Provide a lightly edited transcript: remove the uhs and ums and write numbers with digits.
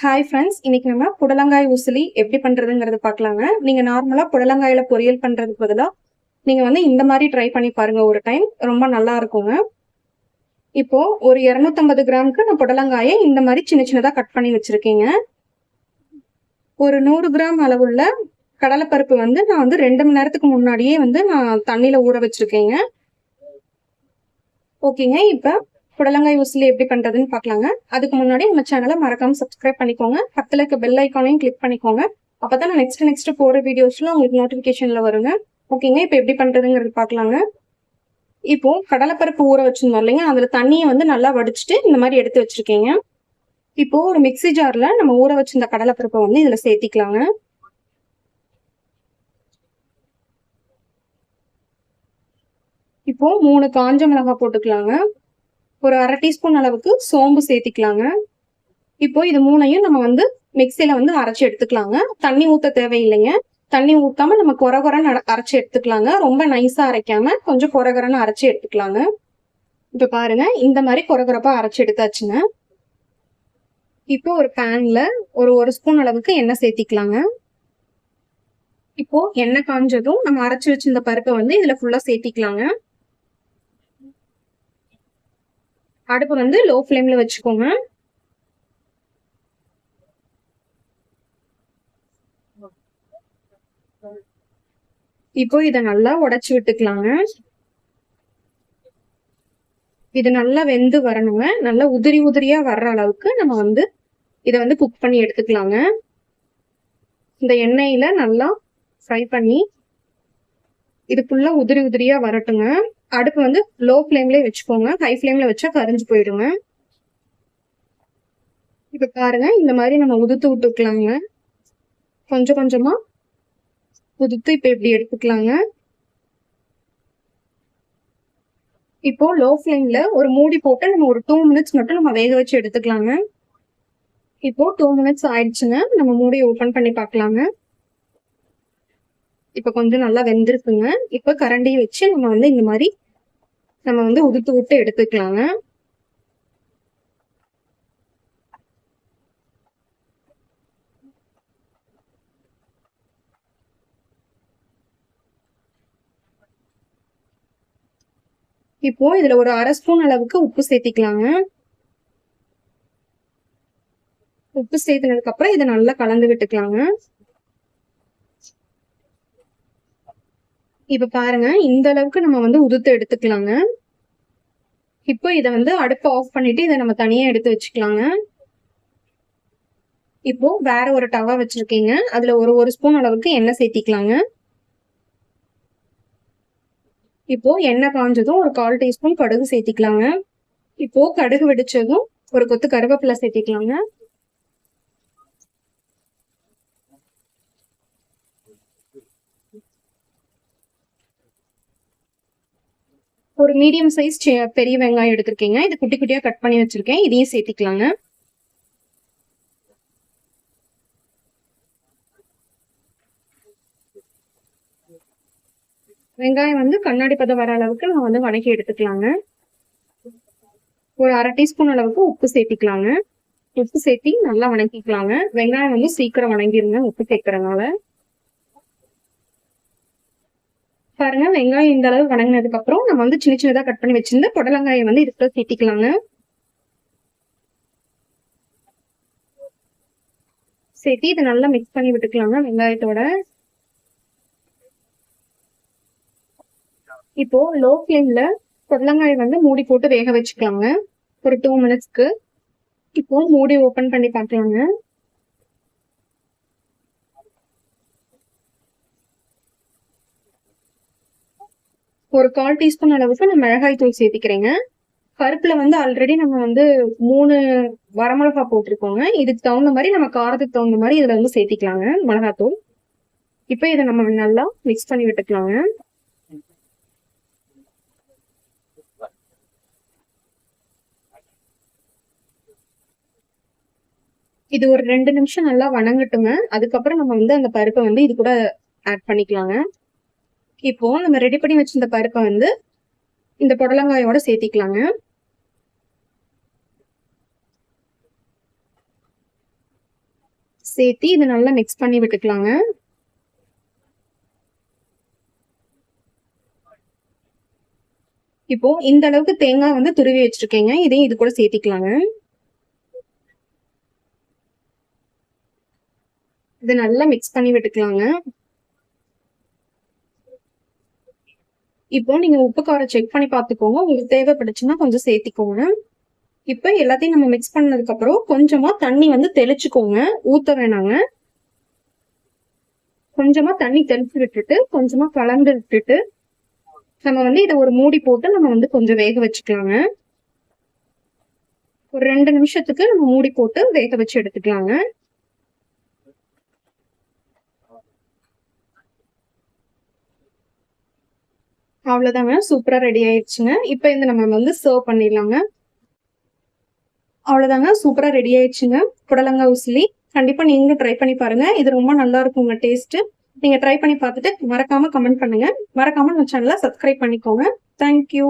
Hi friends, இன்னைக்கு நம்ம புடலங்காய் உசிலி எப்படி பண்றதுங்கிறது பார்க்கலாங்க. நீங்க நார்மலா புடலங்காயில பொரியல் பண்றதுக்கு பதிலா நீங்க இந்த மாதிரி ட்ரை பண்ணி பாருங்க ஒரு டைம். ரொம்ப நல்லா இருக்குங்க. இப்போ ஒரு 250 கிராமுக்கு நான் புடலங்காயை இந்த மாதிரி சின்ன சின்னதா கட் பண்ணி வச்சிருக்கேங்க. ஒரு 100 கிராம் அளவுள்ள கடலைப்பருப்பு நான் 2 மணி நேரத்துக்கு முன்னாடியே நான் தண்ணியில ஊற வச்சிருக்கேங்க. ஓகேங்க, இப்போ புடலங்காய் உசிலி எப்படி பண்றதுன்னு பார்க்கலாங்க. அதுக்கு முன்னாடி நம்ம சேனலை மறக்காம சப்ஸ்கிரைப் பண்ணிக்கோங்க. பக்கத்துல இருக்க பெல் ஐக்கானையும் கிளிக் பண்ணிக்கோங்க. அப்பதான் நான் நெக்ஸ்ட் போற வீடியோஸ்ல உங்களுக்கு நோட்டிபிகேஷன்ல வருங்க. ஓகேங்க, இப்போ எப்படி பண்றதுங்கிறது பார்க்கலாங்க. இப்போ கடலைப்பருப்பு ஊற வச்சிருந்தோம் இல்லைங்க, அதுல தண்ணியை நல்லா வடிச்சிட்டு இந்த மாதிரி எடுத்து வச்சிருக்கேங்க. இப்போ ஒரு மிக்சி ஜார்ல நம்ம ஊற வச்சிருந்த கடலைப்பருப்பை இதுல சேர்த்திக்கலாங்க. இப்போ 3 காஞ்ச மிளகாய் போட்டுக்கலாங்க. ஒரு 1/2 டீஸ்பூன் அளவுக்கு சோம்பு சேர்த்திக்கலாங்க. இப்போ இது மூணையும் நம்ம மிக்சியில அரைச்சி எடுத்துக்கலாங்க. தண்ணி ஊத்த தேவையில்லைங்க. தண்ணி ஊத்தாம நம்ம கொரகொரன்னு அரைச்சி எடுத்துக்கலாங்க. ரொம்ப நைஸா அரைக்காம கொஞ்சம் கொரகொரன்னு அரைச்சி எடுத்துக்கலாங்க. இப்ப பாருங்க, இந்த மாதிரி கொரகொரப்பா அரைச்சி எடுத்தாச்சுங்க. இப்போ ஒரு பேன்ல ஒரு ஸ்பூன் அளவுக்கு எண்ணெய் சேர்த்திக்கலாங்க. இப்போ எண்ணெய் காஞ்சதும் நம்ம அரைச்சி வச்சிருந்த பருப்பை இதுல ஃபுல்லா சேர்த்திக்கலாங்க. அடுப்பு லோ ஃப்ளேம்ல வச்சுக்கோங்க. இப்போ இத நல்லா உடைச்சு விட்டுக்கலாங்க. இது நல்லா வெந்து வரணுங்க. நல்லா உதிரி உதிரியா வர்ற அளவுக்கு நம்ம இத குக் பண்ணி எடுத்துக்கலாங்க. இந்த எண்ணெயில நல்லா ஃப்ரை பண்ணி இது ஃபுல்லா உதிரி உதிரியா வரட்டுங்க. அடுப்பு லோ ஃப்ளேம்லயே வச்சுக்கோங்க. ஹை ஃப்ளேம்ல வச்சா கரிஞ்சு போயிடுங்க. இப்ப பாருங்க, இந்த மாதிரி நம்ம உதுத்து விட்டுக்கலாங்க. கொஞ்சம் கொஞ்சமா உதுத்து இப்ப இப்படி எடுத்துக்கலாங்க. இப்போ லோ ஃப்ளேம்ல ஒரு மூடி போட்டு நம்ம ஒரு 2 மினிட்ஸ் மட்டும் நம்ம வேக வச்சு எடுத்துக்கலாங்க. இப்போ 2 மினிட்ஸ் ஆயிடுச்சுங்க. நம்ம மூடியை ஓபன் பண்ணி பார்க்கலாங்க. இப்ப கொஞ்சம் நல்லா வெந்திருக்குங்க. இப்ப கரண்டியை வச்சு நம்ம இந்த மாதிரி நம்ம உதுத்து விட்டு எடுத்துக்கலாங்க. இப்போ இதுல ஒரு 1/2 ஸ்பூன் அளவுக்கு உப்பு சேர்த்திக்கலாங்க. உப்பு சேர்த்தினதுக்கு அப்புறம் இதை நல்லா கலந்து விட்டுக்கலாங்க. இப்ப பாருங்க, இந்த அளவுக்கு நம்ம உதுத்து எடுத்துக்கலாங்க. இப்போ இதை அடுப்பை ஆஃப் பண்ணிட்டு இதை நம்ம தனியா எடுத்து வச்சுக்கலாங்க. இப்போ வேற ஒரு டவா வச்சிருக்கீங்க. அதுல ஒரு ஸ்பூன் அளவுக்கு எண்ணெய் சேர்த்திக்கலாங்க. இப்போ எண்ணெய் காஞ்சதும் ஒரு 1/4 டீஸ்பூன் கடுகு சேர்த்திக்கலாங்க. இப்போ கடுகு வெடிச்சதும் ஒரு கொத்து கருவேப்பிலை சேர்த்திக்கலாங்க. ஒரு மீடியம் சைஸ் பெரிய வெங்காயம் எடுத்திருக்கீங்க. இது குட்டி குட்டியா கட் பண்ணி வச்சிருக்கேன். இதையும் சேர்த்திக்கலாங்க. வெங்காயம் கண்ணாடி பதம் வர அளவுக்கு நம்ம வதக்கி எடுத்துக்கலாங்க. ஒரு 1/2 டீஸ்பூன் அளவுக்கு உப்பு சேர்த்திக்கலாங்க. உப்பு சேர்த்தி நல்லா வதக்கிக்கலாங்க. வெங்காயம் சீக்கிரம் வதங்கிருங்க உப்பு சேர்க்கறதுனால. பாருங்க, வெங்காயம் இந்த அளவு வதங்கினதுக்கு அப்புறம் நம்ம சின்ன சின்னதா கட் பண்ணி வச்சிருந்த புடலங்காயை இதுக்குள்ள சேர்த்திக்கலாங்க. சேர்த்தி இதை நல்லா மிக்ஸ் பண்ணி விட்டுக்கலாங்க வெங்காயத்தோட. இப்போ லோ ஃப்ளேம்ல புடலங்காயை மூடி போட்டு வேக வச்சுக்கலாங்க ஒரு 2 மினிட்ஸ்க்கு. இப்போ மூடி ஓபன் பண்ணி பார்க்கலாங்க. ஒரு 1/4 டீஸ்பூன் அளவுக்கு நான் மிளகாய் தூள் சேர்த்திக்கிறேங்க. பருப்புல ஆல்ரெடி நம்ம 3 வரமிளகாய் போட்டிருக்கோங்க. இதுக்கு தகுந்த மாதிரி நம்ம காரத்துக்கு தகுந்த மாதிரி இதுல சேர்த்திக்கலாங்க மிளகாத்தூள். இப்போ இதை நம்ம நல்லா மிக்ஸ் பண்ணி விட்டுக்கலாங்க. இது ஒரு 2 நிமிஷம் நல்லா வணங்கட்டுங்க. அதுக்கப்புறம் நம்ம அந்த பருப்பை இது கூட ஆட் பண்ணிக்கலாங்க. இப்போ நம்ம ரெடி பண்ணி வச்சிருந்த பருப்பை இந்த புடலங்காயோட சேர்த்திக்கலாங்க. சேர்த்து இது நல்லா மிக்ஸ் பண்ணி விட்டுக்கலாங்க. இப்போ இந்த அளவுக்கு தேங்காய் வந்து துருவி வச்சிருக்கேங்க. இதையும் இது கூட சேர்த்திக்கலாங்க. இது நல்லா மிக்ஸ் பண்ணி விட்டுக்கலாங்க. இப்போ நீங்க உப்பு காரம் செக் பண்ணி பார்த்துக்கோங்க. உங்களுக்கு தேவைப்பட்டுச்சுன்னா கொஞ்சம் சேர்த்திக்கோங்க. இப்போ எல்லாத்தையும் நம்ம மிக்ஸ் பண்ணதுக்கு அப்புறம் கொஞ்சமா தண்ணி வந்து தெளிச்சுக்கோங்க. ஊத்த வேணாங்க. கொஞ்சமா தண்ணி தெளிச்சு விட்டுட்டு கொஞ்சமா கலந்து விட்டுட்டு நம்ம வந்து இதை ஒரு மூடி போட்டு நம்ம வந்து கொஞ்சம் வேக வச்சுக்கலாங்க. ஒரு 2 நிமிஷத்துக்கு நம்ம மூடி போட்டு வேக வச்சு எடுத்துக்கலாங்க. அவ்வளவுதாங்க, சூப்பரா ரெடி ஆயிடுச்சுங்க. இப்போ இந்த நம்ம வந்து சர்வ் பண்ணிடலாங்க. அவ்வளவுதாங்க, சூப்பரா ரெடி ஆயிடுச்சுங்க புடலங்காய் உசிலி. கண்டிப்பா நீங்களும் ட்ரை பண்ணி பாருங்க. இது ரொம்ப நல்லா இருக்குங்க டேஸ்ட். நீங்க ட்ரை பண்ணி பார்த்துட்டு மறக்காம கமெண்ட் பண்ணுங்க. மறக்காம நம்ம சேனலை சப்ஸ்கிரைப் பண்ணிக்கோங்க. தேங்க்யூ.